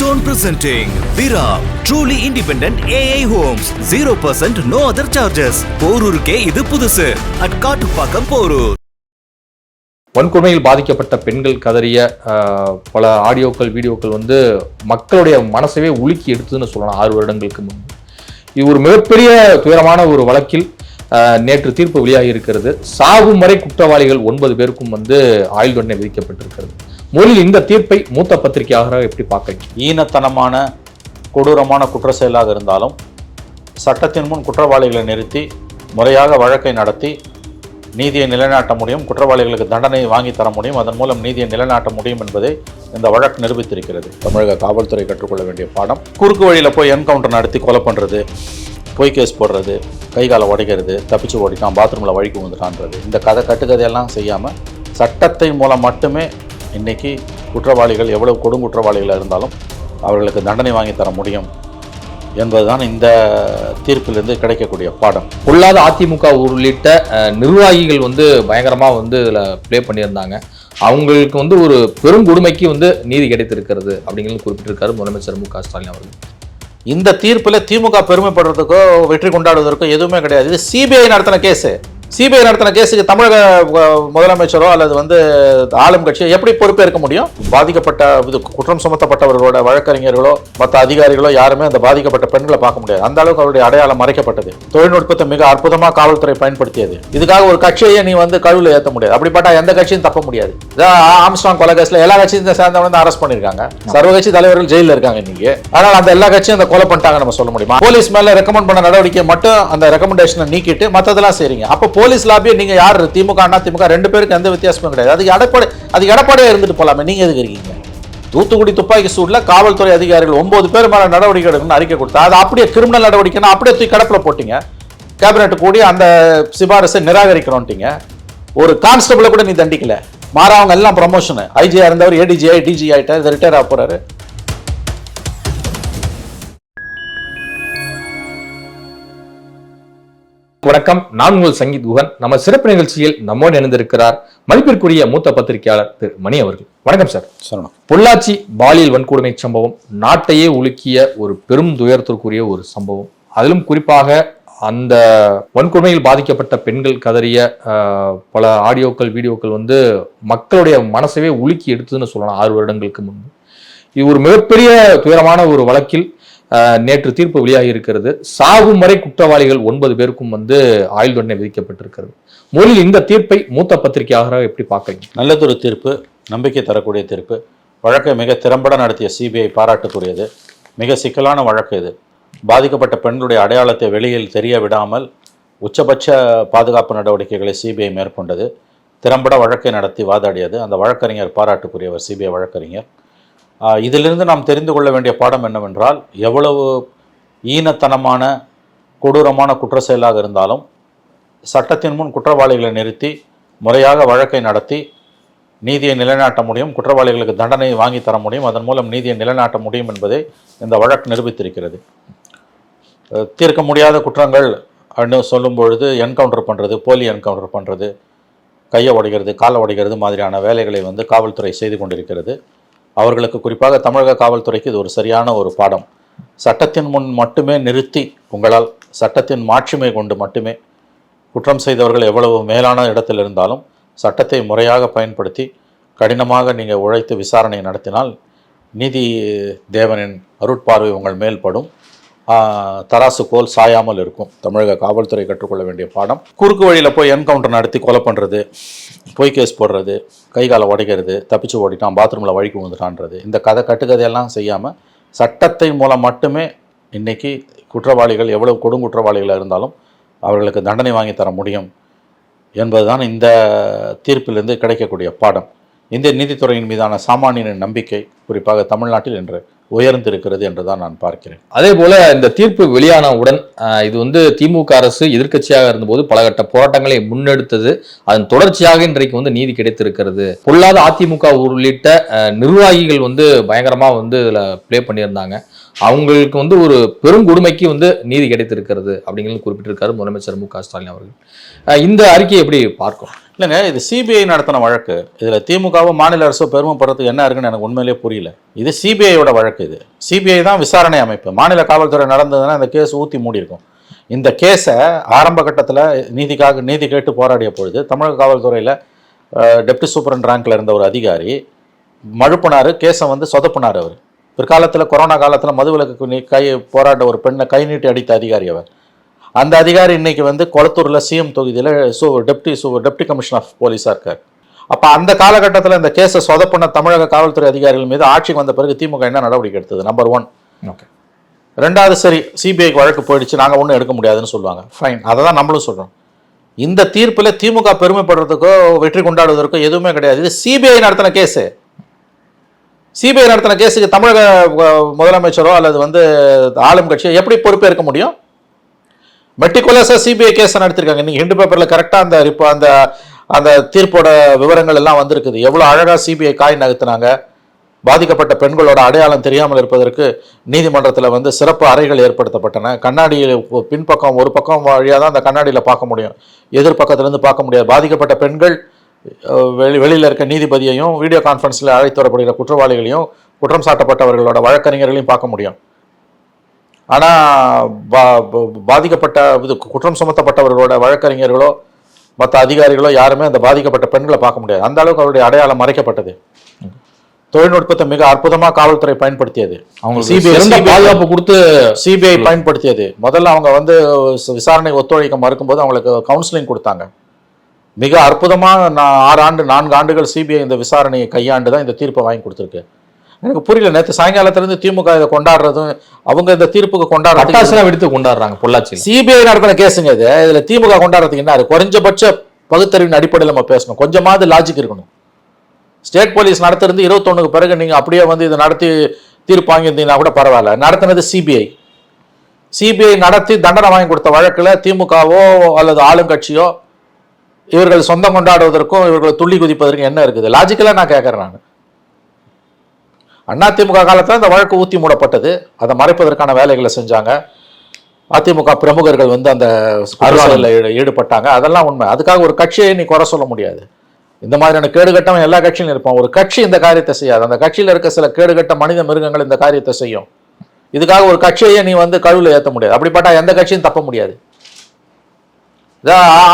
Keystone presenting Vira, truly independent AI homes, 0% no other charges. போரூருக்கே இது புதுசு. at Kattupakkam Porur. வன்கொடுமையில் பாதிக்கப்பட்ட பெண்கள் கதறிய பல ஆடியோக்கள் வீடியோக்கள் வந்து மக்களுடைய மனசவே உலுக்கி எடுத்துன்னு சொல்லலாம் 6 வருடங்களுக்கு முன்பு. இது ஒரு மிகப்பெரிய துயரமான ஒரு வழக்கில் நேற்று தீர்ப்பு வெளியாகி இருக்கிறது. சாகும் வரை குற்றவாளிகள் 9 பேருக்கும் வந்து ஆயுள் தண்டனை விதிக்கப்பட்டிருக்கிறது. முதலில் இந்த தீர்ப்பை மூத்த பத்திரிகையாளராக எப்படி பார்க்க? ஈனத்தனமான கொடூரமான குற்ற செயலாக இருந்தாலும் சட்டத்தின் முன் குற்றவாளிகளை நிறுத்தி முறையாக வழக்கை நடத்தி நீதியை நிலைநாட்ட முடியும், குற்றவாளிகளுக்கு தண்டனை வாங்கி தர முடியும், அதன் மூலம் நீதியை நிலைநாட்ட முடியும் என்பதை இந்த வழக்கு நிரூபித்திருக்கிறது. தமிழக காவல்துறை கற்றுக்கொள்ள வேண்டிய பாடம். குறுக்கு வழியில் போய் என்கவுண்டர் நடத்தி கொலை பண்ணுறது, பொய் கேஸ் போடுறது, கை காலை உடைக்கிறது, தப்பிச்சு ஓடிட்டான், பாத்ரூமில் வழிக்கு வந்துட்டான்றது, இந்த கட்டுக்கதையெல்லாம் செய்யாமல் சட்டத்தை மூலம் மட்டுமே இன்றைக்கி குற்றவாளிகள் எவ்வளவு கொடுங்குற்றவாளிகளாக இருந்தாலும் அவர்களுக்கு தண்டனை வாங்கி தர முடியும் என்பதுதான் இந்த தீர்ப்பிலிருந்து கிடைக்கக்கூடிய பாடம். பொல்லாத அதிமுக உள்ளிட்ட நிர்வாகிகள் வந்து பயங்கரமாக வந்து இதில் ப்ளே பண்ணியிருந்தாங்க. அவங்களுக்கு வந்து ஒரு பெரும் கொடுமைக்கு வந்து நீதி கிடைத்திருக்கிறது அப்படிங்கிறது குறிப்பிட்டிருக்காரு முதலமைச்சர் மு.க. ஸ்டாலின் அவர்கள். இந்த தீர்ப்பில் திமுக பெருமைப்படுறதுக்கோ வெற்றி கொண்டாடுவதற்கோ எதுவுமே கிடையாது. இது சிபிஐ நடத்தின கேஸு. சிபிஐ நடத்தின கேஸுக்கு தமிழக முதலமைச்சரோ அல்லது வந்து ஆளும் கட்சியோ எப்படி பொறுப்பேற்க முடியும்? பாதிக்கப்பட்ட இது குற்றம் சுமத்தப்பட்டவர்களோட வழக்கறிஞர்களோ மற்ற அதிகாரிகளோ யாருமே அந்த பாதிக்கப்பட்ட பெண்களை பார்க்க முடியாது. அந்த அளவுக்கு அவருடைய அடையாளம் மறைக்கப்பட்டது. தொழில்நுட்பத்தை மிக அற்புதமாக காவல்துறை பயன்படுத்தியது. இதுக்காக ஒரு கட்சியை நீ வந்து கழுவில் ஏற்ற முடியாது. அப்படிப்பட்ட எந்த கட்சியும் தப்ப முடியாது. ஆம்ஸ்ட்ராங் கொலை கேஸ்ல எல்லா கட்சியும் சேர்ந்தவங்க அரெஸ்ட் பண்ணிருக்காங்க. சர்வ கட்சி தலைவர்கள் ஜெயிலில் இருக்காங்க இன்னைக்கு. ஆனால் அந்த எல்லா கட்சியும் அந்த கொலை பண்ணிட்டாங்க நம்ம சொல்ல முடியுமா? போலீஸ் மேல ரெக்கமெண்ட் பண்ண நடவடிக்கை மட்டும் அந்த ரெக்கமெண்டேஷனை நீக்கிட்டு மற்றதெல்லாம் செய்றீங்க. அப்போ போலீஸ் லாபியை நீங்க யார்? திமுக அண்ணா திமுக 2 பேருக்கு எந்த வித்தியாசமும் கிடையாது. அது எடப்பாடியா இருந்துட்டு போலாமே, நீங்க எதுக்கு இருக்கீங்க? தூத்துக்குடி துப்பாக்கி சூட்ல காவல்துறை அதிகாரிகள் 9 பேர் மேல நடவடிக்கை எடுக்கணும்னு அறிக்கை கொடுத்தா அது அப்படியே கிரிமினல் நடவடிக்கைன்னா அப்படியே தூக்கி கடப்புல போட்டீங்க. கேபினெட் கூடி அந்த சிபாரிசை நிராகரிக்கிறோம்ட்டீங்க. ஒரு கான்ஸ்டபிளை கூட நீ தண்டிக்கல. மாறவங்க எல்லாம் ப்ரமோஷன். ஐஜியா இருந்தவர் ஏடிஜிஐ டிஜி ஆயிட்டார், ரிட்டையர் ஆக போறாரு. வணக்கம், நான் உங்கள் சங்கீத் குகன். நம்ம சிறப்பு நிகழ்ச்சியில் நம்மோடு இணைந்திருக்கிறார் மதிப்பிற்குரிய மூத்த பத்திரிகையாளர் திரு மணி அவர்கள். வணக்கம் சார். சொல்லணும். பொள்ளாச்சி பாலியல் வன்கொடுமை சம்பவம் நாட்டையே உலுக்கிய ஒரு பெரும் துயரத்திற்குரிய ஒரு சம்பவம். அதிலும் குறிப்பாக அந்த வன்கொடுமையில் பாதிக்கப்பட்ட பெண்கள் கதறிய பல ஆடியோக்கள் வீடியோக்கள் வந்து மக்களுடைய மனசவே உலுக்கி எடுத்துன்னு சொல்லலாம் 6 வருடங்களுக்கு முன்பு. இது ஒரு மிகப்பெரிய துயரமான ஒரு வழக்கில் நேற்று தீர்ப்பு வெளியாகி இருக்கிறது. சாகும் வரை குற்றவாளிகள் 9 பேருக்கும் வந்து ஆயுள் தண்டனை விதிக்கப்பட்டிருக்கிறது. முதலில் இந்த தீர்ப்பை மூத்த பத்திரிகையாளராக எப்படி பார்க்குறீங்க? நல்லதொரு தீர்ப்பு, நம்பிக்கை தரக்கூடிய தீர்ப்பு. வழக்கை மிக திறம்பட நடத்திய சிபிஐ பாராட்டுக்குரியது. மிக சிக்கலான வழக்கு இது. பாதிக்கப்பட்ட பெண்களுடைய அடையாளத்தை வெளியில் தெரிய விடாமல் உச்சபட்ச பாதுகாப்பு நடவடிக்கைகளை சிபிஐ மேற்கொண்டது. திறம்பட வழக்கை நடத்தி வாதாடியது. அந்த வழக்கறிஞர் பாராட்டுக்குரியவர், சிபிஐ வழக்கறிஞர். இதிலிருந்து நாம் தெரிந்து கொள்ள வேண்டிய பாடம் என்னவென்றால், எவ்வளவு ஈனத்தனமான கொடூரமான குற்ற செயலாக இருந்தாலும் சட்டத்தின் முன் குற்றவாளிகளை நிறுத்தி முறையாக வழக்கை நடத்தி நீதியை நிலைநாட்ட முடியும், குற்றவாளிகளுக்கு தண்டனை வாங்கி தர முடியும், அதன் மூலம் நீதியை நிலைநாட்ட முடியும் என்பதை இந்த வழக்கு நிரூபித்திருக்கிறது. தீர்க்க முடியாத குற்றங்கள் அப்படின்னு சொல்லும் பொழுது என்கவுண்டர் பண்ணுறது, போலி என்கவுண்டர் பண்ணுறது, கையை உடைக்கிறது, காலை உடைக்கிறது மாதிரியான வேலைகளை வந்து காவல்துறை செய்து கொண்டிருக்கிறது. அவர்களுக்கு, குறிப்பாக தமிழக காவல்துறைக்கு இது ஒரு சரியான ஒரு பாடம். சட்டத்தின் முன் மட்டுமே நிறுத்தி, உங்களால் சட்டத்தின் மாட்சிமை கொண்டு மட்டுமே குற்றம் செய்தவர்கள் எவ்வளவு மேலான இடத்தில் இருந்தாலும் சட்டத்தை முறையாக பயன்படுத்தி கடினமாக நீங்கள் உழைத்து விசாரணை நடத்தினால் நீதி தேவனின் அருட்பார்வை உங்கள் மேல் படும். தராசு கோல் சாயாமல் இருக்கும். தமிழக காவல்துறை கற்றுக்கொள்ள வேண்டிய பாடம். குறுக்கு வழியில் போய் என்கவுண்டர் நடத்தி கொலை பண்ணுறது, பொய் கேஸ் போடுறது, கை காலை உடைக்கிறது, தப்பிச்சு ஓடிட்டான், பாத்ரூமில் வழிக்கு வந்துட்டான்றது, இந்த கட்டுக்கதையெல்லாம் செய்யாமல் சட்டத்தை மூலம் மட்டுமே இன்றைக்கி குற்றவாளிகள் எவ்வளவு கொடுங்குற்றவாளிகளாக இருந்தாலும் அவர்களுக்கு தண்டனை வாங்கி தர முடியும் என்பதுதான் இந்த தீர்ப்பிலிருந்து கிடைக்கக்கூடிய பாடம். இந்திய நீதித்துறையின் மீதான சாமானியனின் நம்பிக்கை குறிப்பாக தமிழ்நாட்டில் இன்று உயர்ந்திருக்கிறது என்றுதான் நான் பார்க்கிறேன். அதே போல இந்த தீர்ப்பு வெளியானவுடன் இது வந்து திமுக அரசு எதிர்க்கட்சியாக இருந்தபோது பலகட்ட போராட்டங்களை முன்னெடுத்தது. அதன் தொடர்ச்சியாக இன்றைக்கு வந்து நீதி கிடைத்திருக்கிறது. பொல்லாத அதிமுக உள்ளிட்ட நிர்வாகிகள் வந்து பயங்கரமா வந்து இதுல ப்ளே பண்ணியிருந்தாங்க. அவங்களுக்கு வந்து ஒரு பெரும் கொடுமைக்கு வந்து நீதி கிடைத்திருக்கிறது அப்படிங்கிறது குறிப்பிட்டிருக்காரு முதலமைச்சர் மு.க. ஸ்டாலின் அவர்கள். இந்த அறிக்கையை எப்படி பார்க்கும்? இல்லைங்க, இது சிபிஐ நடத்தின வழக்கு. இதில் திமுகவும் மாநில அரசு பெருமைப்படுறதுக்கு என்ன இருக்குன்னு எனக்கு உண்மையிலேயே புரியல. இது சிபிஐயோட வழக்கு. இது சிபிஐ தான் விசாரணை அமைப்பு. மாநில காவல்துறை நடந்ததுன்னா இந்த கேஸ் ஊற்றி மூடி இருக்கும். இந்த கேஸை ஆரம்ப கட்டத்தில் நீதி கேட்டு போராடிய பொழுது தமிழக காவல்துறையில் டெப்டி சூப்பரண்ட் ரேங்க்ல இருந்த ஒரு அதிகாரி மழுப்பினார், கேஸை வந்து சொதப்பினார். அவர் பிற்காலத்தில் கொரோனா காலத்தில் மதுவிலக்கு போராட்ட ஒரு பெண்ணை கை நீட்டி அடித்த அதிகாரி அவர். அந்த அதிகாரி இன்னைக்கு வந்து கொளத்தூரில் சிஎம் தொகுதியில் டெப்டி கமிஷனர் ஆஃப் போலீஸாக இருக்கார். அப்போ அந்த காலகட்டத்தில் இந்த கேஸை சொதப்பின தமிழக காவல்துறை அதிகாரிகள் மீது ஆட்சிக்கு வந்த பிறகு திமுக என்ன நடவடிக்கை எடுத்தது? நம்பர் 1. ஓகே. ரெண்டாவது, சரி சிபிஐக்கு வழக்கு போயிடுச்சு, நாங்கள் ஒன்றும் எடுக்க முடியாதுன்னு சொல்லுவாங்க. ஃபைன், அதை தான் நம்மளும் சொல்கிறோம். இந்த தீர்ப்பில் திமுக பெருமைப்படுறதுக்கோ வெற்றி கொண்டாடுவதற்கோ எதுவுமே கிடையாது. இது சிபிஐ நடத்தின கேஸு. சிபிஐ நடத்தின கேஸுக்கு தமிழக முதலமைச்சரோ அல்லது வந்து ஆளும் கட்சியோ எப்படி பொறுப்பேற்க முடியும்? மெட்டிகுலஸாக சிபிஐ கேஸை நடத்திருக்காங்க. இன்னைக்கு ஹிண்டு பேப்பரில் கரெக்டாக அந்த தீர்ப்போட விவரங்கள் எல்லாம் வந்திருக்குது. எவ்வளோ அழகாக சிபிஐ காய் நகர்த்தினாங்க. பாதிக்கப்பட்ட பெண்களோட அடையாளம் தெரியாமல் இருப்பதற்கு நீதிமன்றத்தில் வந்து சிறப்பு அறைகள் ஏற்படுத்தப்பட்டன. கண்ணாடியில் பின்பக்கம் ஒரு பக்கம் வழியாக தான் அந்த கண்ணாடியில் பார்க்க முடியும், எதிர்பக்கத்துலேருந்து பார்க்க முடியாது. பாதிக்கப்பட்ட பெண்கள் வெளியில் இருக்க நீதிபதியையும் வீடியோ கான்ஃபரன்ஸில் அழைத்து வரப்படுகிற குற்றவாளிகளையும் குற்றம் சாட்டப்பட்டவர்களோட வழக்கறிஞர்களையும் பார்க்க முடியும். ஆனால் பாதிக்கப்பட்ட குற்றம் சுமத்தப்பட்டவர்களோட வழக்கறிஞர்களோ மற்ற அதிகாரிகளோ யாருமே அந்த பாதிக்கப்பட்ட பெண்களை பார்க்க முடியாது. அந்த அளவுக்கு அவருடைய அடையாளம் மறைக்கப்பட்டது. தொழில்நுட்பத்தை மிக அற்புதமாக காவல்துறை பயன்படுத்தியது. அவங்க பாதுகாப்பு கொடுத்து சிபிஐ பயன்படுத்தியது. முதல்ல அவங்க வந்து விசாரணை ஒத்துழைக்க மறுக்கும்போது அவங்களுக்கு கவுன்சிலிங் கொடுத்தாங்க. மிக அற்புதமாக 4 ஆண்டுகள் சிபிஐ இந்த விசாரணையை கையாண்டு தான் இந்த தீர்ப்பை வாங்கி கொடுத்துருக்கு. எனக்கு புரியல. நேற்று சாயங்காலத்திலிருந்து திமுக இதை கொண்டாடுறதும் அவங்க இந்த தீர்ப்புக்கு கொண்டாடுறதுலாம் எடுத்து கொண்டாடுறாங்க. பொள்ளாச்சி சிபிஐ நடத்தின கேஸுங்க இது. இதுல திமுக கொண்டாடுறதுக்கு என்ன? குறைஞ்சபட்ச பகுத்தறிவின் அடிப்படையில் நம்ம பேசணும். கொஞ்சமாவது லாஜிக் இருக்கணும். ஸ்டேட் போலீஸ் நடத்திருந்து 21க்கு பிறகு நீங்க அப்படியே வந்து இதை நடத்தி தீர்ப்பு வாங்கியிருந்தீங்கன்னா கூட பரவாயில்ல. நடத்தினது சிபிஐ நடத்தி தண்டனை வாங்கி கொடுத்த வழக்குல திமுகவோ அல்லது ஆளுங்கட்சியோ இவர்கள் சொந்தம் கொண்டாடுவதற்கும் இவர்கள் துள்ளி குதிப்பதற்கும் என்ன இருக்குது? லாஜிக்கலா நான் கேட்கறேன். அதிமுக காலத்தில் இந்த வழக்கு ஊத்தி மூடப்பட்டது. அதை மறைப்பதற்கான வேலைகளை செஞ்சாங்க. அதிமுக பிரமுகர்கள் வந்து அந்த அரசியலில் ஈடுபட்டாங்க. அதெல்லாம் உண்மை. அதுக்காக ஒரு கட்சியை நீ குறை சொல்ல முடியாது. இந்த மாதிரியான கேடுகட்டம் எல்லா கட்சியிலும் இருப்பான். ஒரு கட்சி இந்த காரியத்தை செய்யாது. அந்த கட்சியில் இருக்க சில கேடுகட்ட மனித மிருகங்கள் இந்த காரியத்தை செய்யும். இதுக்காக ஒரு கட்சியை நீ வந்து கழுவில் ஏற்ற முடியாது. அப்படிப்பட்ட எந்த கட்சியும் தப்ப முடியாது.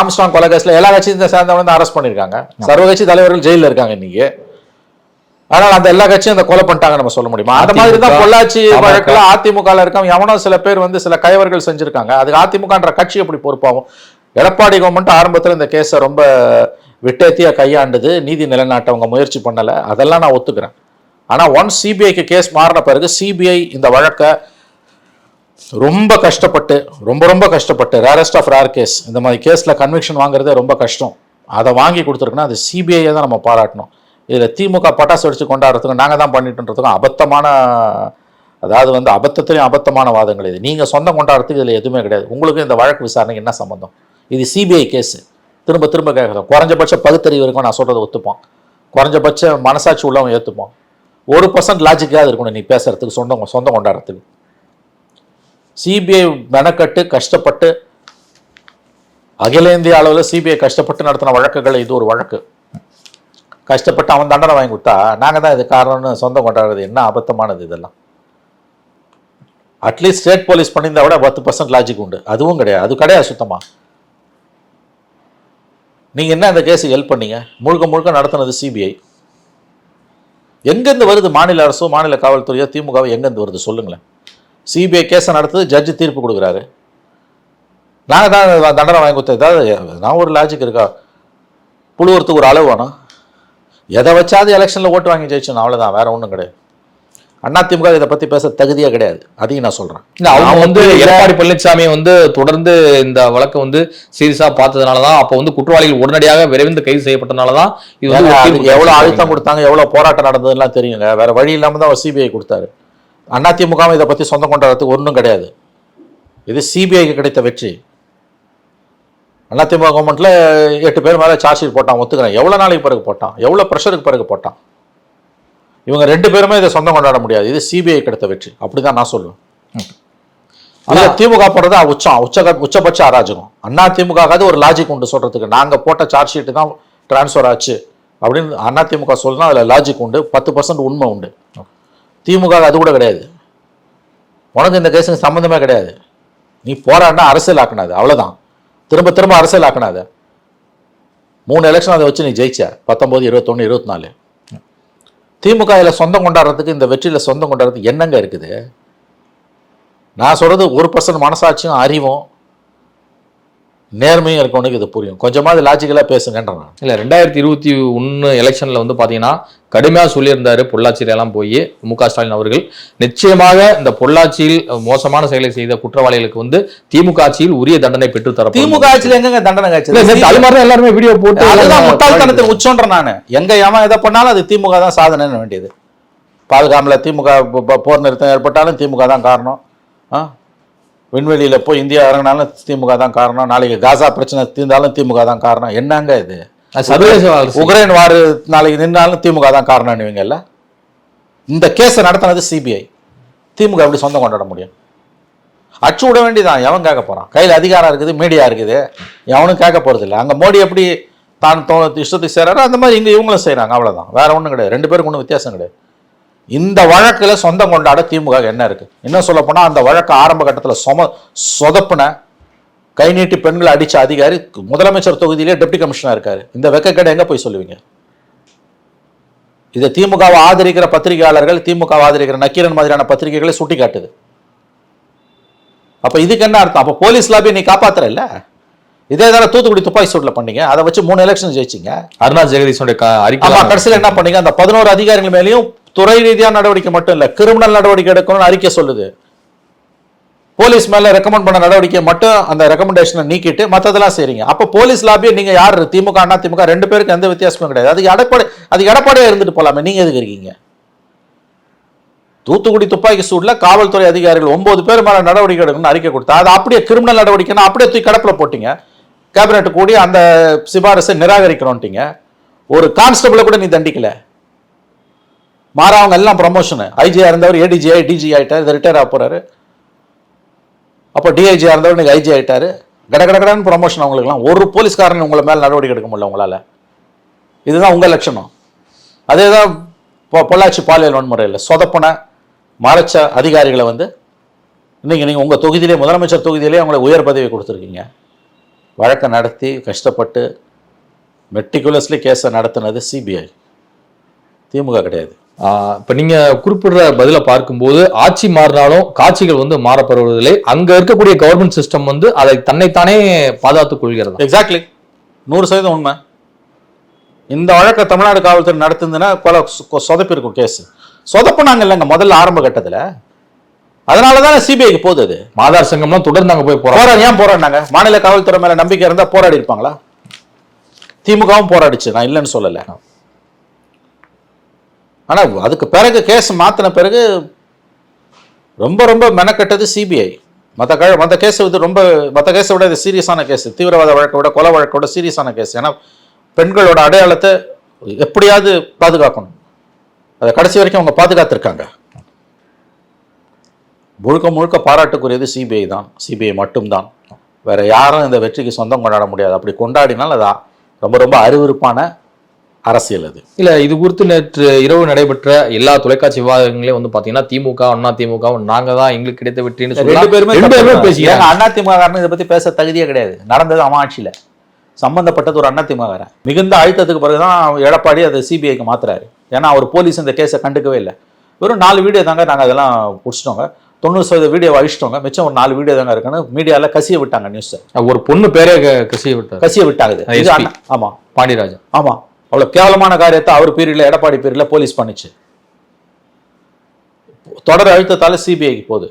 ஆம்ஸ்ட்ராங் கொலை கேஸ்ல எல்லா கட்சியும் சேர்ந்தவங்க வந்து அரெஸ்ட் பண்ணியிருக்காங்க. சர்வ கட்சி தலைவர்கள் ஜெயிலில் இருக்காங்க இன்னைக்கு. ஆனால் அந்த எல்லா கட்சியும் அந்த கொலை பண்ணிட்டாங்க நம்ம சொல்ல முடியுமா? அந்த மாதிரி தான் பொள்ளாச்சி வழக்குல அதிமுக இருக்காங்க. எவனோ சில பேர் வந்து சில கைவர்கள் செஞ்சிருக்காங்க. அதுக்கு அதிமுகன்ற கட்சி எப்படி பொறுப்பாகும்? எடப்பாடி கவர்மெண்ட் ஆரம்பத்தில் இந்த கேஸை ரொம்ப விட்டேத்தியா கையாண்டுது. நீதி நிலைநாட்ட அவங்க முயற்சி பண்ணலை. அதெல்லாம் நான் ஒத்துக்கிறேன். ஆனால் ஒன்ஸ் சிபிஐக்கு கேஸ் மாறின பிறகு சிபிஐ இந்த வழக்கை ரொம்ப கஷ்டப்பட்டு ரொம்ப கஷ்டப்பட்டு ரேரஸ்ட் ஆஃப் ரேர் கேஸ் இந்த மாதிரி கேஸில் கன்விக்ஷன் வாங்குறதே ரொம்ப கஷ்டம். அதை வாங்கி கொடுத்துருக்குன்னா அது சிபிஐயை தான் நம்ம பாராட்டணும். இதில் திமுக பட்டாசு அடித்து கொண்டாடுறதுக்கும் நாங்கள் தான் பண்ணிட்டுன்றதுக்கும் அபத்தமான, அதாவது வந்து அபத்தத்திலையும் அபத்தமான வாதங்கள். இது நீங்கள் சொந்தம் கொண்டாடுறதுக்கு இதில் எதுவுமே கிடையாது. உங்களுக்கு இந்த வழக்கு விசாரணைக்கு என்ன சம்மந்தம்? இது சிபிஐ கேஸு. திரும்ப கேட்குறோம். குறைஞ்சபட்ச பகுத்தறிவு இருக்கும். நான் சொல்கிறத ஒத்துப்போம். குறைஞ்சபட்ச மனசாட்சி உள்ளவங்க ஏற்றுப்போம். 1% லாஜிக்காக இருக்கணும் நீ பேசுறதுக்கு, சொந்தம் கொண்டாடுறதுக்கு. சிபிஐ மெனக்கட்டு கஷ்டப்பட்டு அகில இந்திய அளவில் சிபிஐ கஷ்டப்பட்டு நடத்தின வழக்குகள் இது ஒரு வழக்கு. கஷ்டப்பட்டு அவன் தண்டனை வாங்கி கொடுத்தா நாங்கள் தான் இது காரணம்னு சொந்தம் கொண்டாடுறது என்ன அபத்தமானது இதெல்லாம்? அட்லீஸ்ட் ஸ்டேட் போலீஸ் பண்ணியிருந்தா விட 10% லாஜிக் உண்டு. அதுவும் கிடையாது. அது கிடையாது சுத்தமாக. நீங்கள் என்ன அந்த கேஸுக்கு ஹெல்ப் பண்ணீங்க? முழுக்க நடத்தினது சிபிஐ. எங்கேருந்து வருது மாநில அரசோ மாநில காவல்துறையோ திமுகவோ எங்கேருந்து வருது சொல்லுங்களேன்? சிபிஐ கேஸை நடத்துது, ஜட்ஜு தீர்ப்பு கொடுக்குறாரு. நாங்கள் தான் தண்டனை வாங்கி கொடுத்தது. ஏதாவது நான் ஒரு லாஜிக் இருக்கா? புழுவுறதுக்கு ஒரு அளவு வேணும். எதை வச்சாவது எலெக்ஷனில் ஓட்டு வாங்கி ஜெயிச்சோம், அவ்வளோதான். வேற ஒன்றும் கிடையாது. அதிமுக இதை பற்றி பேச தகுதியாக கிடையாது. அதையும் நான் சொல்கிறேன். அவங்க வந்து எடப்பாடி பழனிசாமி வந்து தொடர்ந்து இந்த வழக்கை வந்து சீரியஸாக பார்த்ததுனால தான், அப்போ வந்து குற்றவாளிகள் உடனடியாக விரைந்து கைது செய்யப்பட்டனால தான் இது வந்து எவ்வளோ அழுத்தம் கொடுத்தாங்க, எவ்வளோ போராட்டம் நடந்ததுலாம் தெரியுங்க. வேற வழி இல்லாமல் தான் அவர் சிபிஐ கொடுத்தாரு. அதிமுகவும் இதை பற்றி சொந்தம் கொண்டாடுறதுக்கு ஒன்றும் கிடையாது. இது சிபிஐக்கு கிடைத்த வெற்றி. அதிமுக கவர்மெண்ட்ல 8 பேர் மேலே சார்ஜ் ஷீட் போட்டான், ஒத்துக்கிறேன். எவ்வளோ நாளைக்கு பிறகு போட்டான்? எவ்வளோ ப்ரெஷருக்கு பிறகு போட்டான்? இவங்க 2 பேருமே இதை சொந்தம் கொண்டாட முடியாது. இது சிபிஐ கிடைத்த வெற்றி. அப்படிதான் நான் சொல்லுவேன். ஆனால் திமுக போடுறது உச்சபட்ச அராஜகம். அதிமுக ஒரு லாஜிக் உண்டு சொல்றதுக்கு. நாங்கள் போட்ட சார்ஜ் ஷீட்டு தான் டிரான்ஸ்ஃபர் ஆச்சு அப்படின்னு அதிமுக சொல்லணும். அதில் லாஜிக் உண்டு, 10% உண்மை உண்டு. திமுக அது கூட கிடையாது. உனக்கு இந்த கேஸுக்கு சம்மந்தமே கிடையாது. நீ போராடினா அரசியல் ஆக்கினாது, அவ்வளோதான். திரும்ப திரும்ப அரசியல் ஆக்கினாத. 3 எலெக்ஷன் அதை வச்சு நீ ஜெயிச்ச, 19, 21, 24. திமுக இதில் சொந்தம் கொண்டாடுறதுக்கு, இந்த வெற்றியில் சொந்தம் கொண்டாடுறதுக்கு என்னங்க இருக்குது? நான் சொல்கிறது 1% மனசாட்சியும் அறிவும் நேர்மையும் இருக்கவனுக்கு இது புரியும். கொஞ்சமாவது லாஜிக்கலாக பேசுங்கன்ற நான். இல்லை 2021 எலெக்ஷனில் வந்து பார்த்தீங்கன்னா கடுமையாக சொல்லியிருந்தாரு பொள்ளாச்சியிலெல்லாம் போய் மு.க. ஸ்டாலின் அவர்கள். நிச்சயமாக இந்த பொள்ளாச்சியில் மோசமான செயலை செய்த குற்றவாளிகளுக்கு வந்து திமுக ஆட்சியில் உரிய தண்டனை பெற்று தர. திமுக ஆட்சியில் எங்க தண்டனை காட்சி? அது மாதிரி எல்லாருமே வீடியோ போட்டு அதுதான் முட்டாள்தனத்தை உச்சோன்ற நான். எங்க ஏமா எதை பண்ணாலும் அது திமுக தான் சாதனைன்னு வேண்டியது. பால்காமில் திமுக போர் நிறுத்தம் ஏற்பட்டாலும் திமுக தான் காரணம். விண்வெளியில் போய் இந்தியா இறங்கினாலும் திமுக தான் காரணம். நாளைக்கு காசா பிரச்சனை தீர்ந்தாலும் திமுக தான் காரணம். என்னங்க இது? உக்ரைன் வார் நாளைக்கு நின்றாலும் திமுக தான் காரணம்னுவீங்கல்ல. இந்த கேஸை நடத்தினது சிபிஐ. திமுக எப்படி சொந்தம் கொண்டாட முடியும்? அச்சு விட வேண்டியதான். எவன் கேட்க போகிறான்? கையில் அதிகாரம் இருக்குது, மீடியா இருக்குது, எவனும் கேட்க போகிறது இல்லை. அங்கே மோடி எப்படி தான் இஷ்டத்துக்கு செய்கிறாரோ அந்த மாதிரி இங்கே இவங்களும் செய்கிறாங்க, அவ்வளோதான். வேற ஒன்றும் கிடையாது. 2 பேருக்கு ஒன்றும் வித்தியாசம் கிடையாது. இந்த வழக்கில் சொந்தம் கொண்டாட திமுக என்ன இருக்கு? இன்னும் சொல்ல போனால் அந்த வழக்கு ஆரம்ப கட்டத்தில் சொதப்புன கை நீட்டி பெண்களை அடிச்ச அதிகாரி முதலமைச்சர் தொகுதியிலே டெப்டி கமிஷனர் இருக்காரு. இந்த வெக்கக்கேடு எங்க போய் சொல்லுவீங்க? இதை திமுகவை ஆதரிக்கிற பத்திரிகையாளர்கள், திமுகவை ஆதரிக்கிற நக்கீரன் மாதிரியான பத்திரிகைகளை சுட்டி காட்டுது. அப்ப இதுக்கு என்ன அர்த்தம்? அப்ப போலீஸ் லாபி நீ காப்பாத்துற இல்ல? இதே தானே தூத்துக்குடி துப்பாக்கி சூட்ல பண்ணீங்க. அதை வச்சு 3 எலெக்ஷன் ஜெயிச்சிங்க. அருணா ஜெகதீஷோட கடைசியில் என்ன பண்ணீங்க? அந்த 11 அதிகாரிகள் மேலேயும் துறை ரீதியான நடவடிக்கை மட்டும் இல்ல, கிரிமினல் நடவடிக்கை எடுக்கணும்னு அறிக்கை சொல்லுது. போலீஸ் மேல ரெக்கமெண்ட் பண்ண நடவடிக்கை மட்டும் அந்த ரெக்கமெண்டேஷனை நீக்கிட்டு மற்றதெல்லாம் செய்றீங்க. அப்ப போலீஸ் லாபியை நீங்க யாரு? திமுக அண்ணா திமுக 2 பேருக்கு எந்த வித்தியாசமும் கிடையாது. அது எடப்பாடியா இருந்துட்டு போலாமே, நீங்க எதுக்கு இருக்கீங்க? தூத்துக்குடி துப்பாக்கி சூட்ல காவல்துறை அதிகாரிகள் 9 பேர் மேல நடவடிக்கை எடுக்கணும்னு அறிக்கை கொடுத்தா அது அப்படியே கிரிமினல் நடவடிக்கைன்னா அப்படியே தூக்கி கடப்புல போட்டீங்க. கேபினெட் கூடி அந்த சிபாரிசை நிராகரிக்கிறோம்ட்டீங்க. ஒரு கான்ஸ்டபிளை கூட நீ தண்டிக்கல. மாறவங்க எல்லாம் ப்ரமோஷன். ஐஜியா இருந்தவர் ஏடிஜிஐ டிஜி ஆயிட்டார், ரிட்டையர் ஆக போறாரு. அப்போ டிஐஜியா இருந்தவர் இன்னைக்கு ஐஜி ஆயிட்டாரு. கடகடன்னு ப்ரமோஷன் அவங்களுக்குலாம். ஒரு போலீஸ்காரன் உங்களை மேல நடவடிக்கை எடுக்க முடியல உங்களால. இதுதான் உங்க லட்சணம். அதேதான் பொள்ளாச்சி பாலியல் வன்முறையில் சொதப்பன மறைச்ச அதிகாரிகளை வந்து இன்னைக்கு நீங்க உங்க தொகுதியிலே, முதலமைச்சர் தொகுதியிலே அவங்களை உயர் பதவி கொடுத்துருக்கீங்க. வழக்கை நடத்தி கஷ்டப்பட்டு மெட்டிகுலஸ்லி கேஸை நடத்தினது சிபிஐ, திமுக கிடையாது. இப்போ நீங்கள் குறிப்பிடுற பதிலை பார்க்கும்போது ஆட்சி மாறினாலும் காட்சிகள் வந்து மாறப்படுவதில்லை. அங்கே இருக்கக்கூடிய கவர்மெண்ட் சிஸ்டம் வந்து அதை தன்னைத்தானே பாதுகாத்துக் கொள்கிறது. எக்ஸாக்ட்லி, 100% உண்மை. இந்த வழக்கை தமிழ்நாடு காவல்துறை நடத்துதுன்னா கொலை சொதப்பி இருக்கும் கேஸ். சொதப்புனாங்க இல்லைங்க முதல்ல ஆரம்ப கட்டத்தில். அதனாலதான் சிபிஐக்கு போகுது. அது மாதார் சங்கம்லாம் தொடர்ந்து அங்கே போய் போராடி. ஏன் போராடினாங்க? மாநில காவல்துறை மேல நம்பிக்கை இருந்தா போராடி இருப்பாங்களா? திமுகவும் போராடிச்சு, நான் இல்லைன்னு சொல்லலை. ஆனா அதுக்கு பிறகு கேஸ் மாத்தின பிறகு ரொம்ப ரொம்ப மெனக்கட்டது சிபிஐ. மற்ற கேஸை விட மற்ற கேஸை விட இது சீரியஸான கேஸ். தீவிரவாத வழக்கை விட கொலை வழக்கோட சீரியஸான கேஸ். ஏன்னா பெண்களோட அடையாளத்தை எப்படியாவது பாதுகாக்கணும். அதை கடைசி வரைக்கும் அவங்க பாதுகாத்திருக்காங்க. முழுக்க முழுக்க பாராட்டுக்குரியது சிபிஐ தான், சிபிஐ மட்டும்தான். வேற யாரும் இந்த வெற்றிக்கு சொந்தம் கொண்டாட முடியாது. அப்படி கொண்டாடினால் அது ரொம்ப ரொம்ப அருவருப்பான அரசியல். அது இல்ல, இது குறித்து நேற்று இரவு நடைபெற்ற எல்லா தொலைக்காட்சி விவாதங்களையும் வந்து பாத்தீங்கன்னா திமுக அண்ணா திமுக நாங்க தான் எங்களுக்கு கிடைத்த வெற்றின்னு 2 பேருமே பேசிக்கிறாங்க. அண்ணா திமுக காரன் இதை பத்தி பேச தகுதியே கிடையாது. நடந்தது அவன் ஆட்சியில, சம்பந்தப்பட்டது ஒரு அண்ணா திமுக காரன். மிகுந்த அழுத்தத்துக்கு பிறகுதான் எடப்பாடி அதை சிபிஐக்கு மாத்துறாரு. ஏன்னா அவர் போலீஸ் இந்த கேஸை கண்டுக்கவே இல்லை. வெறும் 4 வீடியோ தாங்க நாங்கள் அதெல்லாம் பிடிச்சிட்டோங்க, 90% வீடியோ அழிச்சிட்டோங்க, மிச்சம் ஒரு 4 வீடியோ தாங்க இருக்குன்னு மீடியாவில் கசிய விட்டாங்க. நியூஸ் ஒரு பொண்ணு பேரே கசிய விட்டாங்க. ஆமா, பாண்டியராஜன். ஆமா, அவ்வளவு கேவலமான காரியத்தை அவர் பீரியட்ல, எடப்பாடி பீரியட்ல போலீஸ் பண்ணிச்சு. தொடர் அழுத்தத்தால சிபிஐக்கு போகுது.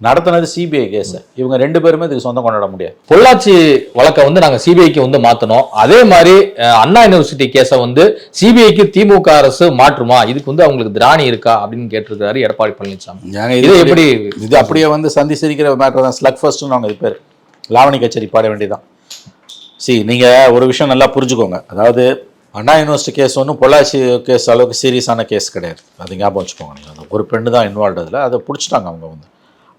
நடத்தினது சிபிஐ கேஸ். இவங்க 2 பேருமே இதுக்கு சொந்தம் கொண்டாட முடியாது. பொள்ளாச்சி வழக்கை வந்து நாங்க சிபிஐக்கு வந்து மாத்தணும். அதே மாதிரி அண்ணா யூனிவர்சிட்டி கேஸை வந்து சிபிஐக்கு திமுக அரசு மாற்றுமா? இதுக்கு வந்து அவங்களுக்கு திராணி இருக்கா அப்படின்னு கேட்டிருக்காரு எடப்பாடி பழனிசாமி. இது எப்படி? இது அப்படியே வந்து சந்தி சிரிக்கிற மேட்டர் தான். ஸ்லக் ஃபர்ஸ்ட்னு அவங்க இது பேர். லாவணி கச்சேரி பாட வேண்டியதான். நீங்க ஒரு விஷயம் நல்லா புரிஞ்சுக்கோங்க. அதாவது அண்ணா யூனிவர்சிட்டி கேஸ் ஒன்றும் பொள்ளாச்சி கேஸ் அளவுக்கு சீரியஸான கேஸ் கிடையாது. அது ஞாபகம் வச்சுக்கோங்க. நீங்கள் அந்த ஒரு பெண்ணு தான் இன்வால்வ் அதில். அதை பிடிச்சிட்டாங்க அவங்க வந்து.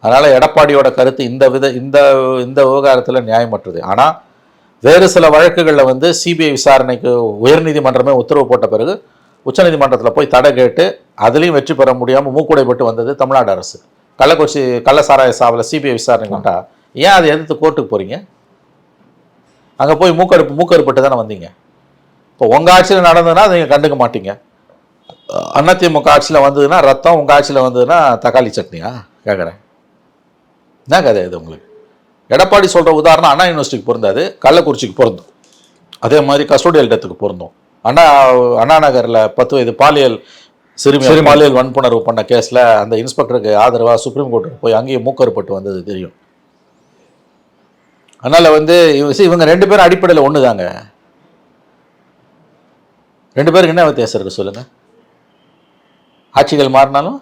அதனால் எடப்பாடியோட கருத்து இந்த விவகாரத்தில் நியாயமற்றது. ஆனால் வேறு சில வழக்குகளில் வந்து சிபிஐ விசாரணைக்கு உயர்நீதிமன்றமே உத்தரவு போட்ட பிறகு உச்சநீதிமன்றத்தில் போய் தடை கேட்டு அதுலேயும் வெற்றி பெற முடியாமல் மூக்குடைப்பட்டு வந்தது தமிழ்நாடு அரசு. கள்ளக்குறிச்சி கள்ளசாராய சாவில் சிபிஐ விசாரணை கொண்டா ஏன் அதை எதிர்த்து கோர்ட்டுக்கு போகிறீங்க? அங்கே போய் மூக்கறுப்பட்டு தானே வந்தீங்க. இப்போ உங்கள் ஆட்சியில் நடந்ததுன்னா அதை நீங்கள் கண்டுக்க மாட்டீங்க. அதிமுக ஆட்சியில் வந்ததுன்னா ரத்தம், உங்கள் ஆட்சியில் வந்ததுன்னா தக்காளி சட்னியா கேட்குறேன். என்ன கதை இது உங்களுக்கு? எடப்பாடி சொல்கிற உதாரணம் அண்ணா யூனிவர்சிட்டிக்கு பொருந்தாது, கள்ளக்குறிச்சிக்கு பொருந்தும். அதே மாதிரி கஸ்டோடியல் டெத்துக்கு பொருந்தும். அண்ணா நகரில் 10 வயது சிறுமி பாலியல் வன்புணர்வு பண்ண கேஸில் அந்த இன்ஸ்பெக்டருக்கு ஆதரவாக சுப்ரீம் கோர்ட்டுக்கு போய் அங்கேயும் மூக்கறுப்பட்டு வந்தது தெரியும். அதனால் வந்து இவங்க 2 பேரும் அடிப்படையில் ஒன்று தாங்க. 2 பேருக்கு என்ன வித்தியாசம் இருக்குது சொல்லுங்கள்? ஆட்சிகள் மாறினாலும்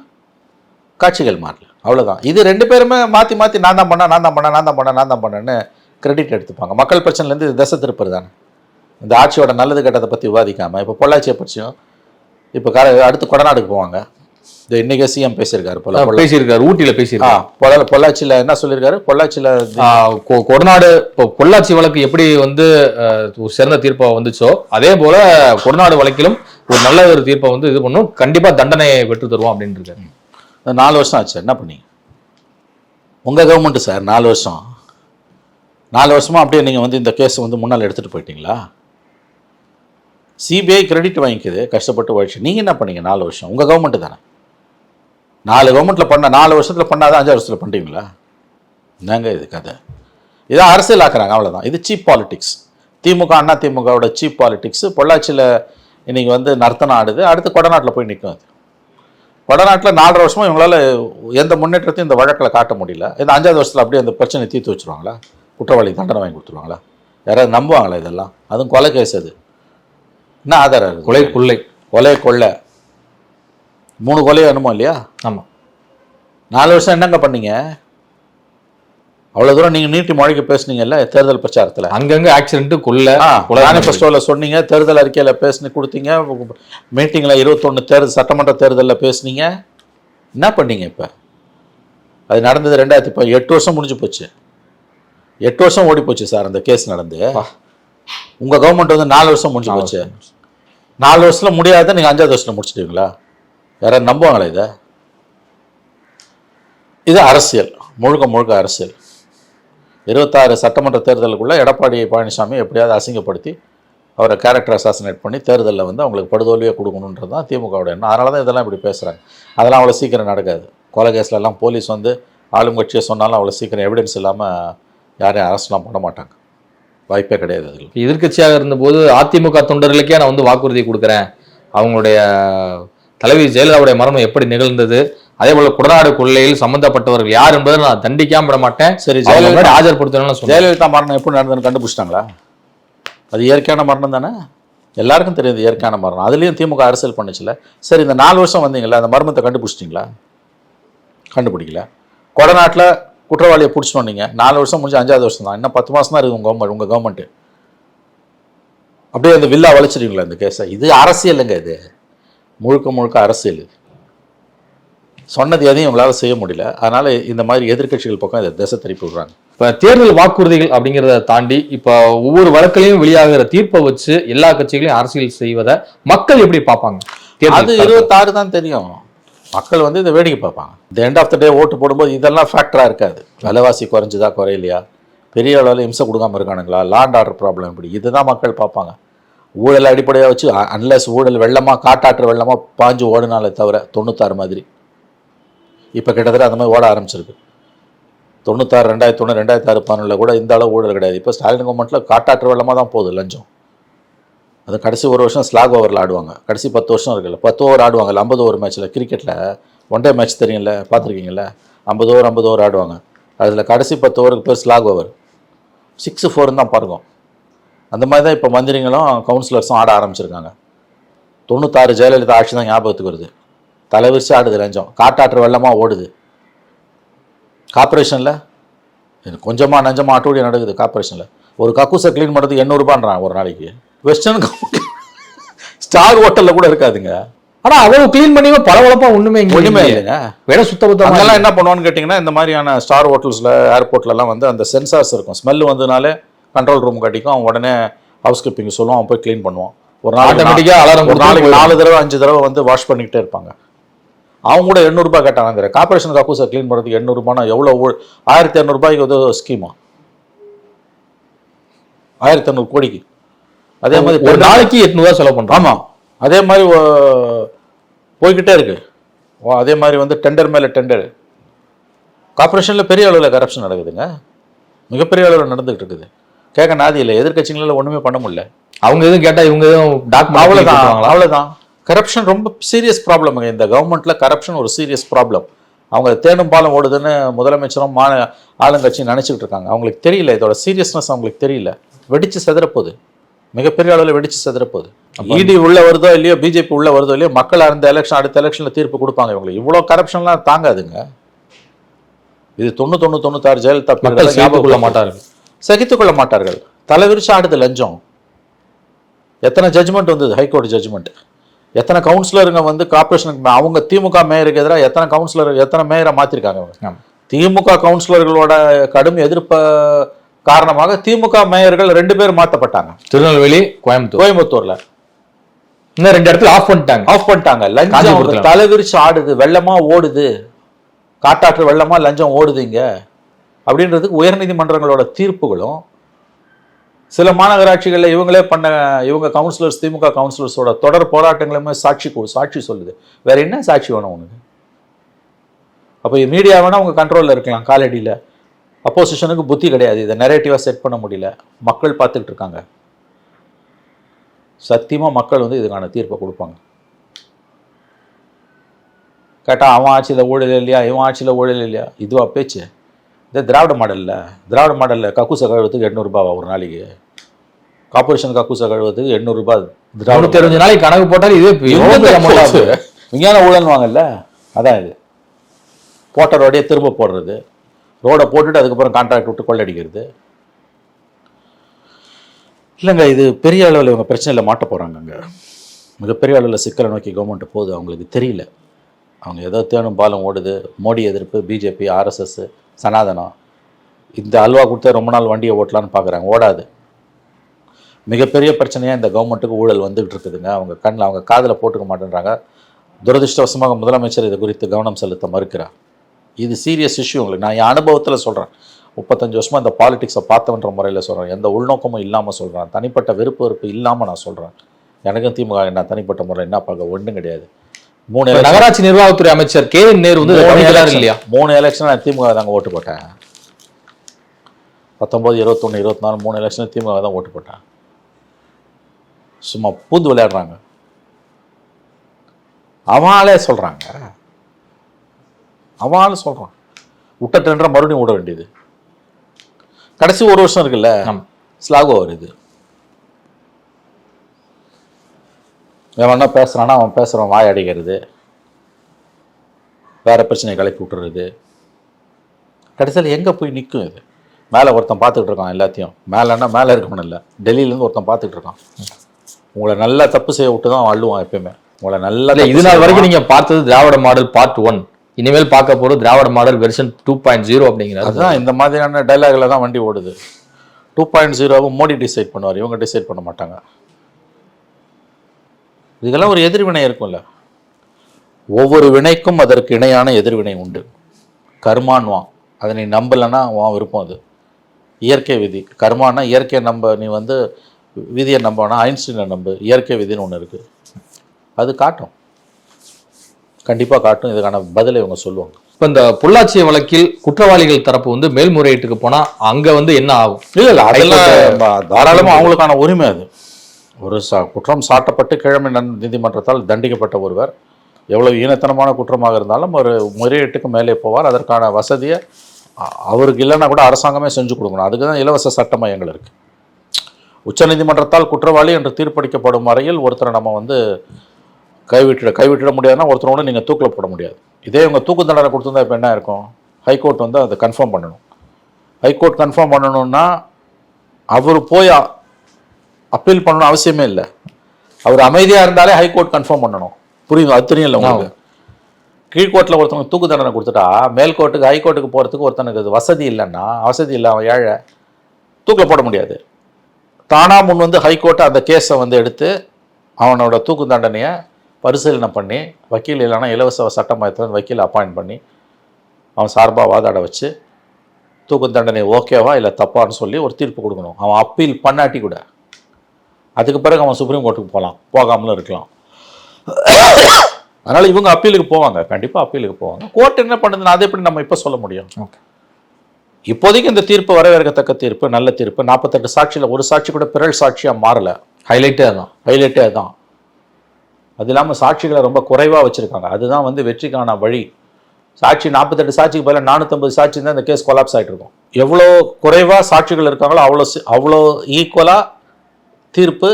காட்சிகள் மாறல, அவ்வளோதான். இது 2 பேருமே மாற்றி மாற்றி நான் தான் பண்ணேன்னு கிரெடிட் எடுத்துப்பாங்க. மக்கள் பிரச்சனைலேருந்து இது திசை திருப்பது தானே. இந்த ஆட்சியோட நல்லது கெட்டதை பற்றி விவாதிக்காமல் இப்போ பொள்ளாச்சியை பற்றியும் இப்போ அடுத்து கொடநாடுக்கு போவாங்க. இந்த இன்னைக்கு சிஎம் பேசியிருக்காரு, ஊட்டியில் பேசியிருக்காரு. பொள்ளாச்சியில் என்ன சொல்லியிருக்காரு? பொள்ளாச்சியில் கொடநாடு பொள்ளாச்சி வழக்கு எப்படி வந்து சிறந்த தீர்ப்பா வந்துச்சோ அதே போல கொடநாடு வழக்கிலும் ஒரு நல்ல ஒரு தீர்ப்பை வந்து இது பண்ணும், கண்டிப்பா தண்டனையை பெற்று தருவோம் அப்படின்னு இருக்காரு. 4 வருஷம் ஆச்சு, என்ன பண்ணீங்க? உங்கள் கவர்மெண்ட்டு சார் 4 வருஷமா அப்படியே நீங்கள் வந்து இந்த கேஸ் வந்து முன்னால் எடுத்துகிட்டு போயிட்டீங்களா? சிபிஐ கிரெடிட் வாங்கிக்குது, கஷ்டப்பட்டு வழிச்சு. நீங்கள் என்ன பண்ணீங்க 4 வருஷம்? உங்கள் கவர்மெண்ட்டு தானே. 4 கவர்மெண்ட்டில் பண்ண 4 வருஷத்தில் பண்ணாதான் 5 வருஷத்தில் பண்ணுறீங்களா? என்னங்க இது கதை? இதான் அரசியல் ஆக்குறாங்க, அவ்வளோதான். இது சீப் பாலிடிக்ஸ். அண்ணா திமுகவோட சீப் பாலிடிக்ஸ். பொள்ளாச்சியில் இன்றைக்கி வந்து நர்த்தனம் ஆடுது, அடுத்து கொடநாட்டில் போய் நிற்கும். அது கொடநாட்டில் 4 வருஷமாக இவங்களால் எந்த முன்னேற்றத்தையும் இந்த வழக்கில் காட்ட முடியல. இந்த 5வது வருஷத்தில் அப்படியே அந்த பிரச்சனை தீர்த்து வச்சுருவாங்களா? குற்றவாளி தண்டனை வாங்கி கொடுத்துருவாங்களா? யாராவது நம்புவாங்களா இதெல்லாம்? அதுவும் கொலை கேஸ். அது என்ன ஆதாரம் இருக்குது? கொலை 3 கொலை வேணுமோ இல்லையா? ஆமாம். 4 வருஷம் என்னங்க பண்ணீங்க? அவ்வளோ தூரம் நீங்கள் நீட்டி முழக்கி பேசுனீங்கல்ல தேர்தல் பிரச்சாரத்தில். அங்கங்கே ஆக்சிடென்ட்டு மேனிஃபெஸ்டோவில் சொன்னீங்க, தேர்தல் அறிக்கையில் பேசி கொடுத்தீங்க, மீட்டிங்கில் 21 சட்டமன்ற தேர்தலில் பேசுனீங்க. என்ன பண்ணீங்க இப்போ? அது நடந்தது 2008 வருஷம் முடிஞ்சு போச்சு. 8 வருஷம் ஓடி போச்சு சார் அந்த கேஸ் நடந்து. உங்கள் கவர்மெண்ட் வந்து 4 வருஷம் முடிஞ்சு போச்சு. 4 வருஷத்தில் முடியாத நீங்கள் 5வது வருஷத்தில் முடிச்சிட்டீங்களா? யாராவது நம்புவாங்களா இதை? இது அரசியல், முழுக்க அரசியல். 26 சட்டமன்ற தேர்தலுக்குள்ளே எடப்பாடி பழனிசாமி எப்படியாவது அசிங்கப்படுத்தி அவரை கேரக்டர் அசாசினேட் பண்ணி தேர்தலில் வந்து அவங்களுக்கு படுதோல்வியை கொடுக்கணுன்றது தான் திமுகவோட எண்ணம். அதனால தான் இதெல்லாம் இப்படி பேசுகிறாங்க. அதெல்லாம் அவ்வளோ சீக்கிரம் நடக்காது. கொலை கேஸ்லலாம் போலீஸ் வந்து ஆளுங்கட்சியை சொன்னாலும் அவ்வளோ சீக்கிரம் எவிடன்ஸ் இல்லாமல் யாரையும் அரெஸ்ட்லாம் பண்ண மாட்டாங்க. வாய்ப்பே கிடையாது. அதில் எதிர்க்கட்சியாக இருந்தபோது அதிமுக தொண்டர்களுக்கே நான் வந்து வாக்குறுதி கொடுக்குறேன், அவங்களுடைய தலைவி ஜெயலலிதாவுடைய மரணம் எப்படி நிகழ்ந்தது, அதே போல கொடநாடு கொள்ளையில் சம்பந்தப்பட்டவர்கள் யார் என்பதை நான் தண்டிக்காம விட மாட்டேன், சரி ஜெயலலிதா ஆஜர்படுத்தணும்னு. ஜெயலலிதா மரணம் எப்படி நடந்ததுன்னு கண்டுபிடிச்சிட்டாங்களா? அது இயற்கையான மரணம் தானே, எல்லாருக்கும் தெரியுது இயற்கையான மரணம். அதுலேயும் திமுக அரசியல் பண்ணுச்சுல. சரி, இந்த 4 வருஷம் வந்தீங்களா, அந்த மர்மத்தை கண்டுபிடிச்சிட்டிங்களா? கண்டுபிடிக்கல. கொடநாட்டில் குற்றவாளியை பிடிச்சிட்டோம். நீங்கள் 4 வருஷம் முடிஞ்சு 5வது வருஷம் தான், இன்னும் 10 மாதம் தான் இருக்குது உங்கள் கவர்மெண்ட்டு. அப்படியே அந்த வில்லா வளைச்சிடுவீங்களா இந்த கேஸை? இது அரசியலுங்க, இது முழுக்க அரசியல். சொன்னது எதையும் உங்களால் செய்ய முடியல. அதனால் இந்த மாதிரி எதிர்க்கட்சிகள் பக்கம் இதை திசை திருப்பி விடுறாங்க. இப்போ தேர்தல் வாக்குறுதிகள் அப்படிங்கிறத தாண்டி இப்போ ஒவ்வொரு வழக்கிலையும் வெளியாகிற தீர்ப்பை வச்சு எல்லா கட்சிகளையும் அரசியல் செய்வதை மக்கள் எப்படி பார்ப்பாங்க? அது 26 தான் தெரியும். மக்கள் வந்து இதை வேடிக்கை பார்ப்பாங்க. இந்த எண்ட் ஆஃப் த டே ஓட்டு போடும்போது இதெல்லாம் ஃபேக்டராக இருக்காது. விலைவாசி குறைஞ்சுதா குறையிலையா, பெரிய அளவில் இம்சை கொடுக்காமல் இருக்கானுங்களா, லாண்ட் ஆர்டர் ப்ராப்ளம் இப்படி, இதுதான் மக்கள் பார்ப்பாங்க. ஊழல் அடிப்படையாக வச்சு அன்லெஸ் ஊழல் வெள்ளமாக காட்டாற்று வெள்ளமாக பாஞ்சு ஓடினாலே தவிர 96 மாதிரி இப்போ கிட்டத்தட்ட அந்த மாதிரி ஓட ஆரம்பிச்சிருக்கு. 96, 2001, 2006, 2011 கூட இந்த அளவு ஊழல் கிடையாது. இப்போ ஸ்டாலின் கவர்மெண்ட்டில் காட்டாற்று வெள்ளமாக தான் போகுது லஞ்சம். அது கடைசி 1 வருஷம் ஸ்லாக் ஓவரில் ஆடுவாங்க. கடைசி 10 வருஷம் இருக்குல்ல, 10 ஓவர் ஆடுவாங்கல்ல, 50 ஓவர் மேட்ச்சில். கிரிக்கெட்டில் ஒன் டே மேட்ச் தெரியும்ல, பார்த்துருக்கீங்களா? 50 ஓவர் ஆடுவாங்க. அதில் கடைசி 10 ஓவருக்கு பேர் ஸ்லாக் ஓவர். 6-4 தான் பாருங்க. அந்த மாதிரி தான் இப்போ மந்திரிகளும் கவுன்சிலர்ஸும் ஆட ஆரம்பிச்சிருக்காங்க. 96 ஜெயலலிதா ஆட்சி தான் ஞாபகத்துக்கு வருது. தலைவிரிச்சு ஆடுது லஞ்சம், காட்டாற்று வெள்ளமாக ஓடுது. கார்பரேஷனில் கொஞ்சமாக நஞ்சமாக ஆட்டோடியாக நடக்குது. கார்பரேஷனில் ஒரு கக்கூஸை க்ளீன் பண்ணுறதுக்கு 800 ரூபான்றாங்க ஒரு நாளைக்கு. வெஸ்டர்ன் ஸ்டார் ஹோட்டலில் கூட இருக்காதுங்க. ஆனால் அவ்வளோ க்ளீன் பண்ணி பளபளப்பாக ஒன்றுமே இல்லைங்க. வேற சுத்தபத்தமாக அதெல்லாம் என்ன பண்ணுவான்னு கேட்டிங்கன்னா, இந்த மாதிரியான ஸ்டார் ஹோட்டல்ஸில் ஏர்போர்ட்லலாம் வந்து அந்த சென்சார்ஸ் இருக்கும். ஸ்மெல் வந்ததுனாலே கண்ட்ரோல் ரூம் கட்டிக்கும், அவன் உடனே ஹவுஸ் கீப்பிங் சொல்லுவான், அவன் போய் க்ளீன் பண்ணுவான். ஒரு Automatic-ஆ நாளைக்கு alarm ஒரு நாளைக்கு கொடுத்து 4 தடவை 5 தடவை வந்து வாஷ் பண்ணிக்கிட்டே இருப்பாங்க. அவங்க கூட 800 ரூபாய் கேட்டாங்க. கார்பரேஷன் கக்கூஸை க்ளீன் பண்ணுறதுக்கு 800 ரூபாய்னா எவ்வளோ? 1200 ரூபாய்க்கு வந்து ஸ்கீமா, 1500 கோடிக்கு. அதே மாதிரி ஒரு நாளைக்கு 800 செலவு பண்றோம். ஆமாம், அதே மாதிரி போய்கிட்டே இருக்கு. அதே மாதிரி வந்து டெண்டர் மேலே டெண்டர். கார்பரேஷனில் பெரிய அளவில் கரப்ஷன் நடக்குதுங்க, மிகப்பெரிய அளவில் நடந்துகிட்டு இருக்குது. கேட்க நாதி இல்லை, எதிர்கட்சிகளால் ஒன்றுமே பண்ண முடியல. அவங்க எதுவும் கேட்டா இவங்க எதுவும் அவ்வளோதான். கரப்ஷன் ரொம்ப சீரியஸ் ப்ராப்ளம். இந்த கவர்மெண்ட்ல கரப்ஷன் ஒரு சீரியஸ் ப்ராப்ளம். அவங்க தேனும் பாலம் ஓடுதுன்னு முதலமைச்சரும் ஆளுங்கட்சியும் நினைச்சிட்டு இருக்காங்க. அவங்களுக்கு தெரியல, இதோட சீரியஸ்னஸ் அவங்களுக்கு தெரியல. வெடிச்சு செதறப்போகுது, மிகப்பெரிய அளவில் வெடிச்சு செதறப்போகுது. இடி உள்ள வருதோ இல்லையோ, பிஜேபி உள்ள வருதோ இல்லையோ, மக்கள் அடுத்த எலெக்ஷன்ல தீர்ப்பு கொடுப்பாங்க. இவங்களுக்கு இவ்வளோ கரப்ஷன்லாம் தாங்காதுங்க. இது 96 ஜெயலலிதா சகித்துக் கொள்ள மாட்டார்கள். தலைவிரிச்சு ஆடுது லஞ்சம். எத்தனை ஜட்ஜ்மெண்ட் வந்தது, ஹைகோர்ட் ஜட்ஜ்மெண்ட். எத்தனை கவுன்சிலருங்க வந்து கார்பரேஷனுக்கு, அவங்க திமுக மேயருக்கு எதிராக எத்தனை மேயரை மாத்திருக்காங்க. திமுக கவுன்சிலர்களோட கடும் எதிர்ப்பு காரணமாக திமுக மேயர்கள் 2 பேர் மாற்றப்பட்டாங்க. திருநெல்வேலி, கோயம்புத்தூர்ல இன்னும் 2 இடத்துல ஆஃப் பண்ணிட்டாங்க. லஞ்சம் தலைவிரிச்சு ஆடுது, வெள்ளமா ஓடுது, காட்டாற்று வெள்ளமா லஞ்சம் ஓடுதுங்க அப்படின்றதுக்கு உயர்நீதிமன்றங்களோட தீர்ப்புகளும், சில மாநகராட்சிகளில் இவங்க கவுன்சிலர்ஸ், திமுக கவுன்சிலர்ஸோட தொடர் போராட்டங்களுமே சாட்சி சொல்லுது. வேற என்ன சாட்சி வேணும் உனக்கு? அப்போ மீடியா வேணா உங்க கண்ட்ரோலில் இருக்கலாம், காலடியில். அப்போசிஷனுக்கு புத்தி கிடையாது, இதை நெரேட்டிவாக செட் பண்ண முடியல. மக்கள் பார்த்துக்கிட்டு இருக்காங்க. சத்தியமாக மக்கள் வந்து இதுக்கான தீர்ப்பை கொடுப்பாங்க. கேட்டால் அவன் ஆட்சியில் ஊழல் இல்லையா, இவன் ஆட்சியில் ஊழல் இல்லையா, இதுவா பேச்சு? இந்த திராவிட மாடலில் கக்கூசை கழுவுறதுக்கு 800 ரூபாவா ஒரு நாளைக்கு? கார்பரேஷன் கக்கூசை கழுவுறதுக்கு 800 ரூபாய். 365 நாளைக்கு கணக்கு போட்டாலும் இதே விஞ்ஞான ஊழல் வாங்கல்ல, அதான் இது. போட்ட ரோடையே திரும்ப போடுறது, ரோடை போட்டுட்டு அதுக்கப்புறம் கான்ட்ராக்ட் விட்டு கொள்ளடிக்கிறது. இல்லைங்க, இது பெரிய அளவில் இவங்க பிரச்சனையில் மாட்ட போகிறாங்க. அங்கே மிகப்பெரிய அளவில் சிக்கலை நோக்கி கவர்மெண்ட் போகுது. அவங்களுக்கு தெரியல, அவங்க ஏதோ தேனும் பாலம் ஓடுது. மோடி எதிர்ப்பு, பிஜேபி, ஆர்எஸ்எஸ், சனாதனம், இந்த அல்வா கொடுத்தா ரொம்ப நாள் வண்டியை ஓட்டலான்னு பார்க்குறாங்க, ஓடாது. மிகப்பெரிய பிரச்சனையாக இந்த கவர்மெண்ட்டுக்கு ஊழல் வந்துகிட்டு இருக்குதுங்க. அவங்க காதில் போட்டுக்க மாட்டேன்றாங்க. துரதிருஷ்டவசமாக முதலமைச்சர் இது குறித்து கவனம் செலுத்த மறுக்கிறார். இது சீரியஸ் இஷ்யூ. உங்களுக்கு நான் என் அனுபவத்தில் சொல்கிறேன். 35 வருஷமாக இந்த பாலிடிக்ஸை பார்த்தவன்ற முறையில் சொல்கிறேன். எந்த உள்நோக்கமும் இல்லாமல் சொல்கிறேன். தனிப்பட்ட வெறுப்பு இல்லாமல் நான் சொல்கிறேன். எனக்கும் திமுக என்ன தனிப்பட்ட முறையில் என்ன பார்க்க ஒன்றும் கிடையாது. 3 நகராட்சி நிர்வாகத்துறை அமைச்சர் கே நேரு வந்து 3 எலெக்ஷன் நான் திமுக தாங்க ஓட்டு போட்டேன். 19, 21, 24 3 எலெக்ஷன் திமுக தான் ஓட்டு போட்டேன். சும்மா பூந்து விளையாடுறாங்க. அவனாலே சொல்கிறாங்க, விட்ட டெண்டரை மறுபடியும் விட வேண்டியது. கடைசி 1 வருஷம் இருக்குல்ல, ஸ்லாகோ வருது. எவனா பேசுகிறான்னா அவன் பேசுகிறவன் வாய் அடிக்கிறது, வேறு பிரச்சனையை கிளப்பி விட்டுறது. கடைசியில் எங்கே போய் நிற்கும் இது? மேலே ஒருத்தன் பார்த்துக்கிட்டு இருக்கான் எல்லாத்தையும். மேலே இருக்கணும் இல்லை, டெல்லியிலேருந்து ஒருத்தன் பார்த்துக்கிட்டு இருக்கான். உங்களை நல்லா தப்பு செய்ய விட்டு தான் அவன் அள்ளுவான் எப்பயுமே. உங்களை நல்லா இது நாள் வரைக்கும் நீங்கள் பார்த்தது திராவிட மாடல் பார்ட் 1. இனிமேல் பார்க்க போகிறது திராவிட மாடல் வெர்ஷன் 2.0 அப்படிங்கிறது. அதுதான் இந்த மாதிரியான டைலாகில் தான் வண்டி ஓடுது. 2.0 மோடி டிசைட் பண்ணுவார், இவங்க டிசைட் பண்ண மாட்டாங்க. இதெல்லாம் ஒரு எதிர்வினை இருக்கும்ல. ஒவ்வொரு வினைக்கும் அதற்கு இணையான எதிர்வினை உண்டு. கர்மான்வான், அதை நீ நம்பலைன்னா உன் விருப்பம். அது இயற்கை விதி. கர்மானா இயற்கையை நம்ப, நீ வந்து விதியை நம்பனா ஐன்ஸ்டீனை நம்பு. இயற்கை விதின்னு ஒன்று இருக்குது, அது காட்டும், கண்டிப்பாக காட்டும். இதுக்கான பதிலை இவங்க சொல்லுவாங்க. இப்போ இந்த பொள்ளாச்சி வழக்கில் குற்றவாளிகள் தரப்பு வந்து மேல்முறையீட்டுக்கு போனால் அங்கே வந்து என்ன ஆகும்? இல்லை அதெல்லாம் தாராளமாக அவங்களுக்கான உரிமை. அது ஒரு குற்றம் சாட்டப்பட்டு கீழமை நீதிமன்றத்தால் தண்டிக்கப்பட்ட ஒருவர் எவ்வளவு ஈனத்தனமான குற்றமாக இருந்தாலும் ஒரு முறையீட்டுக்கு மேலே போவார். அதற்கான வசதியை அவருக்கு இல்லைன்னா கூட அரசாங்கமே செஞ்சு கொடுக்கணும். அதுக்கு தான் இலவச சட்ட மையங்கள் இருக்குது. உச்சநீதிமன்றத்தால் குற்றவாளி என்று தீர்ப்பளிக்கப்படும் வரையில் ஒருத்தரை நம்ம வந்து கைவிட்டிட முடியாதுன்னா ஒருத்தரோட நீங்கள் தூக்கில் போட முடியாது. இதே இவங்க தூக்கு தண்டனை கொடுத்துருந்தா இப்போ என்ன இருக்கும்? ஹைகோர்ட் வந்து அதை கன்ஃபார்ம் பண்ணணும். ஹைகோர்ட் கன்ஃபார்ம் பண்ணணும்னா அவர் போய் அப்பீல் பண்ணணும் அவசியமே இல்லை. அவர் அமைதியாக இருந்தாலே ஹைகோர்ட் கன்ஃபார்ம் பண்ணணும். புரியுது? அது தெரியும் இல்லை உங்களுக்கு. கீழ்கோர்ட்டில் ஒருத்தவங்க தூக்கு தண்டனை கொடுத்துட்டா மேல்கோர்ட்டுக்கு ஹைகோர்ட்டுக்கு போகிறதுக்கு ஒருத்தனுக்கு அது வசதி இல்லைன்னா, வசதி இல்லை, அவன் ஏழை, தூக்கில் போட முடியாது. தானா முன் வந்து ஹைகோர்ட் அந்த கேஸை வந்து எடுத்து அவனோட தூக்கு தண்டனையை பரிசீலனை பண்ணி வக்கீல் இல்லைன்னா இலவச சட்டமயத்தில் வக்கீல் அப்பாயிண்ட் பண்ணி அவன் சார்பாக வாதாட வச்சு தூக்கு தண்டனை ஓகேவா இல்லை தப்பான்னு சொல்லி ஒரு தீர்ப்பு கொடுக்கணும். அவன் அப்பீல் பண்ணாட்டி கூட அதுக்கு பிறகு அவன் சுப்ரீம் கோர்ட்டுக்கு போகலாம், போகாமலும் இருக்கலாம். அதனால் இவங்க அப்பீலுக்கு போவாங்க, கண்டிப்பாக அப்பீலுக்கு போவாங்க. கோர்ட் என்ன பண்ணுதுன்னு அதை எப்படி நம்ம இப்போ சொல்ல முடியும்? இப்போதைக்கு இந்த தீர்ப்பு வரவேற்கத்தக்க தீர்ப்பு, நல்ல தீர்ப்பு. 48 சாட்சியில் ஒரு சாட்சி கூட பிறல் சாட்சியாக மாறலை. ஹைலைட்டே அதுதான். அது இல்லாமல் சாட்சிகளை ரொம்ப குறைவாக வச்சுருக்காங்க. அதுதான் வந்து வெற்றிக்கான வழி. சாட்சி 48 சாட்சிக்கு பதிலாக 450 சாட்சி தான் இந்த கேஸ் கொலாப்ஸ் ஆகிட்டு இருக்கும். எவ்வளோ குறைவாக சாட்சிகள் இருக்காங்களோ அவ்வளோ ஈக்குவலாக தீர்ப்பு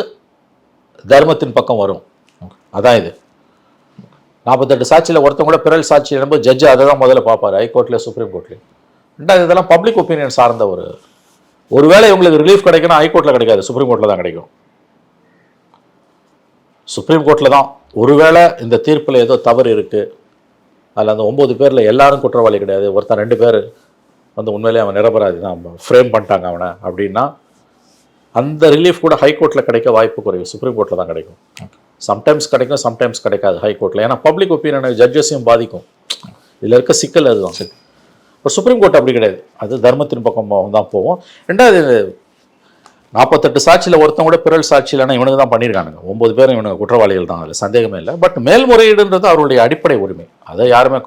தர்மத்தின் பக்கம் வரும். அதான் இது. 48 சாட்சியில் ஒருத்தவங்க கூட பிறல் சாட்சி என்னும்போது ஜட்ஜு அதை தான் முதல்ல பார்ப்பார், ஹைகோர்ட்லேயே சுப்ரீம் கோர்ட்லேயும். ரெண்டாவது இதெல்லாம் பப்ளிக் ஒப்பீனியன் சார்ந்த ஒருவேளை இவங்களுக்கு ரிலீஃப் கிடைக்குன்னா ஹைகோர்ட்டில் கிடைக்காது, சுப்ரீம் கோர்ட்டில் தான் கிடைக்கும். சுப்ரீம் கோர்ட்டில் தான் ஒருவேளை இந்த தீர்ப்பில் ஏதோ தவறு இருக்குது, அதில் அந்த 9 பேரில் எல்லாரும் குற்றவாளி கிடையாது, ஒருத்தன் 2 பேர் வந்து உண்மையிலே அவன் நிரபராதி தான், ஃப்ரேம் பண்ணிட்டாங்க அவனை அப்படின்னா அந்த ரிலீஃப் கூட ஹைகோர்ட்டில் கிடைக்க வாய்ப்பு குறைவு, சுப்ரீம் கோர்ட்டில் தான் கிடைக்கும். சம்டைம்ஸ் கிடைக்கும், சம்டைம்ஸ் கிடைக்காது ஹைகோர்ட்டில். ஏன்னா பப்ளிக் ஒப்பீனியன் ஜட்ஜஸையும் பாதிக்கும். இதில் இருக்க சிக்கல் அதுதான். இப்போ சுப்ரீம் கோர்ட் அப்படி கிடையாது, அது தர்மத்தின் பக்கம் தான் போவோம். ரெண்டாவது 48 சாட்சியில் ஒருத்தன் கூட பிறல் சாட்சி இல்லைன்னா இவனுக்கு தான் பண்ணியிருக்கானுங்க. 9 பேரும் இவனுக்கு குற்றவாளிகள் தான், அதில் சந்தேகமே இல்லை. பட் மேல்முறையீடுன்றது அவருடைய அடிப்படை உரிமை. அதை யாருமே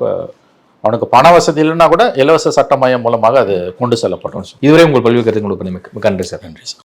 அவனுக்கு பண வசதி இல்லைன்னா கூட இலவச சட்ட மையம் மூலமாக அது கொண்டு செல்லப்படும். இதுவரை உங்கள் பல்வேறு கருத்துக்கள் நன்றி சார்.